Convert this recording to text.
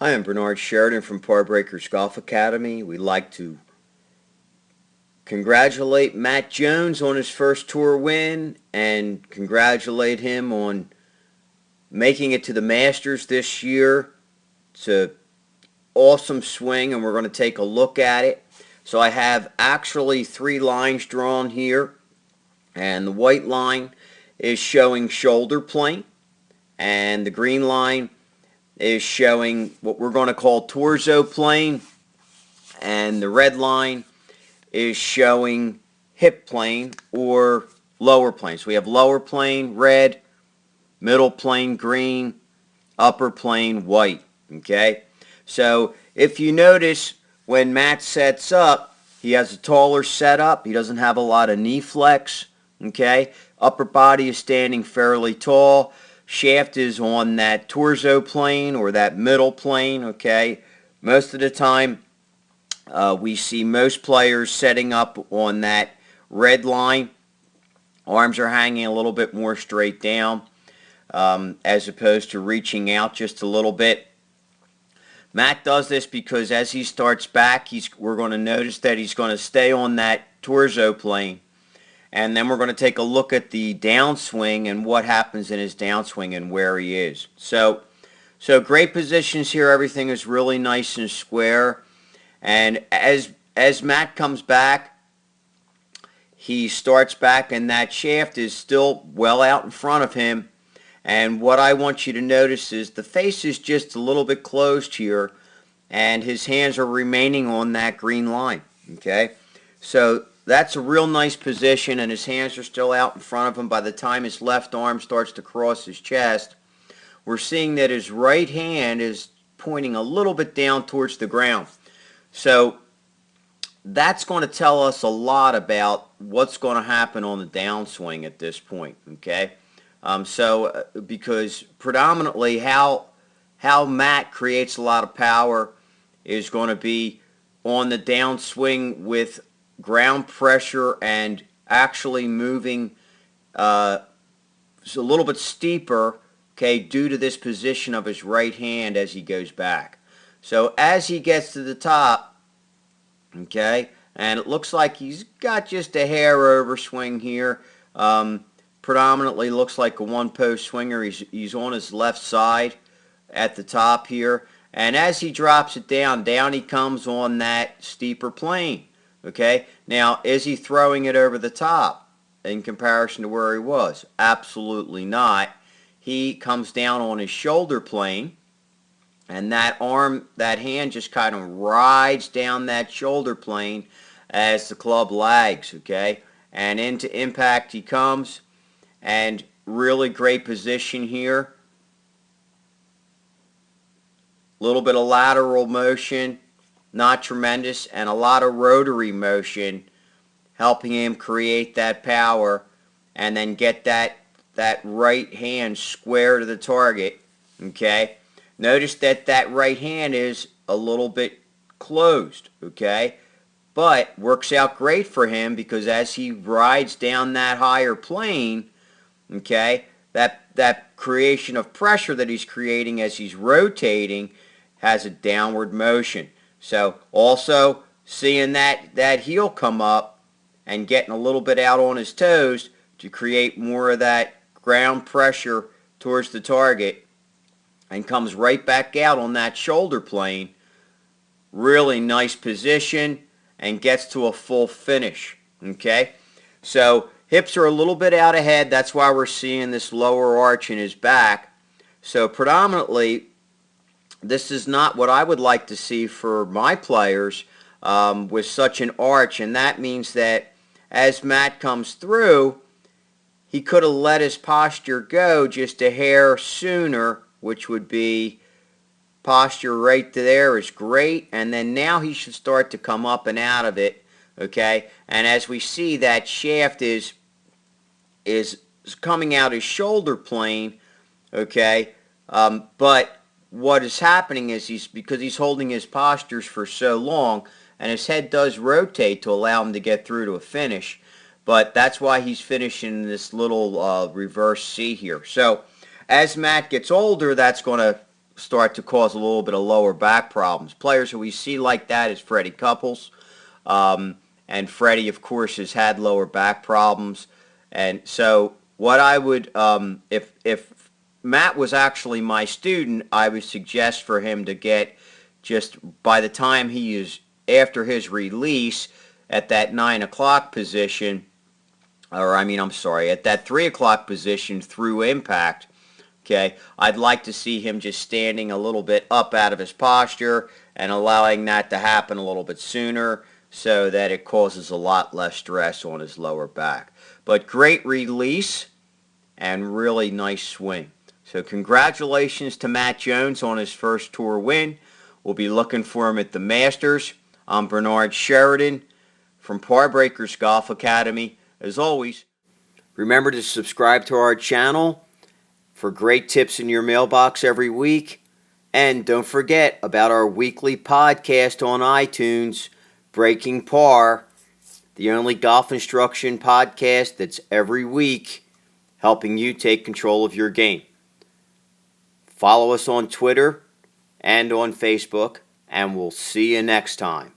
Hi, I'm Bernard Sheridan from Par Breakers Golf Academy. We'd like to congratulate Matt Jones on his first tour win and congratulate him on making it to the Masters this year. It's an awesome swing, and we're going to take a look at it. So I have actually 3 lines drawn here, and the white line is showing shoulder plane, and the green line is showing what we're going to call torso plane, and the red line is showing hip plane or lower plane. So we have lower plane red, middle plane green, upper plane white. Okay, so if you notice when Matt sets up, he has a taller setup. He doesn't have a lot of knee flex. Okay, upper body is standing fairly tall. Shaft is on that torso plane or that middle plane. Okay, most of the time we see most players setting up on that red line. Arms are hanging a little bit more straight down as opposed to reaching out just a little bit. Matt does this because as he starts back, we're going to notice that he's going to stay on that torso plane. And then we're going to take a look at the downswing and what happens in his downswing and where he is. So great positions here. Everything is really nice and square. And as Matt comes back, he starts back and that shaft is still well out in front of him. And what I want you to notice is the face is just a little bit closed here, and his hands are remaining on that green line. Okay, so that's a real nice position, and his hands are still out in front of him. By the time his left arm starts to cross his chest, we're seeing that his right hand is pointing a little bit down towards the ground. So that's going to tell us a lot about what's going to happen on the downswing at this point. Okay, because predominantly how Matt creates a lot of power is going to be on the downswing with ground pressure and actually moving a little bit steeper, okay, due to this position of his right hand as he goes back. So as he gets to the top, okay, and it looks like he's got just a hair overswing here. Predominantly looks like a one-post swinger. He's on his left side at the top here. And as he drops it down he comes on that steeper plane. Okay, now is he throwing it over the top in comparison to where he was? Absolutely not. He comes down on his shoulder plane, and that hand just kind of rides down that shoulder plane as the club lags. Okay, and into impact he comes, and really great position here. A little bit of lateral motion, not tremendous, and a lot of rotary motion helping him create that power and then get that right hand square to the target. Okay, notice that right hand is a little bit closed. Okay, but works out great for him because as he rides down that higher plane, okay, that creation of pressure that he's creating as he's rotating has a downward motion. So also seeing that heel come up and getting a little bit out on his toes to create more of that ground pressure towards the target, and comes right back out on that shoulder plane. Really nice position and gets to a full finish. Okay, so hips are a little bit out ahead. That's why we're seeing this lower arch in his back. So predominantly, this is not what I would like to see for my players with such an arch, and that means that as Matt comes through, he could have let his posture go just a hair sooner, which would be posture right there is great, and then now he should start to come up and out of it. Okay, and as we see, that shaft is coming out his shoulder plane. Okay, but what is happening is because he's holding his postures for so long, and his head does rotate to allow him to get through to a finish, but that's why he's finishing this little reverse C here. So as Matt gets older, that's going to start to cause a little bit of lower back problems. Players who we see like that is Freddie Couples. And Freddie, of course, has had lower back problems. And so what I would, if Matt was actually my student, I would suggest for him to get, just by the time he is after his release, at that 9 o'clock position, or I'm sorry, at that 3 o'clock position through impact. Okay, I'd like to see him just standing a little bit up out of his posture and allowing that to happen a little bit sooner, so that it causes a lot less stress on his lower back. But great release and really nice swing. So congratulations to Matt Jones on his first tour win. We'll be looking for him at the Masters. I'm Bernard Sheridan from Par Breakers Golf Academy. As always, remember to subscribe to our channel for great tips in your mailbox every week. And don't forget about our weekly podcast on iTunes, Breaking Par, the only golf instruction podcast that's every week helping you take control of your game. Follow us on Twitter and on Facebook, and we'll see you next time.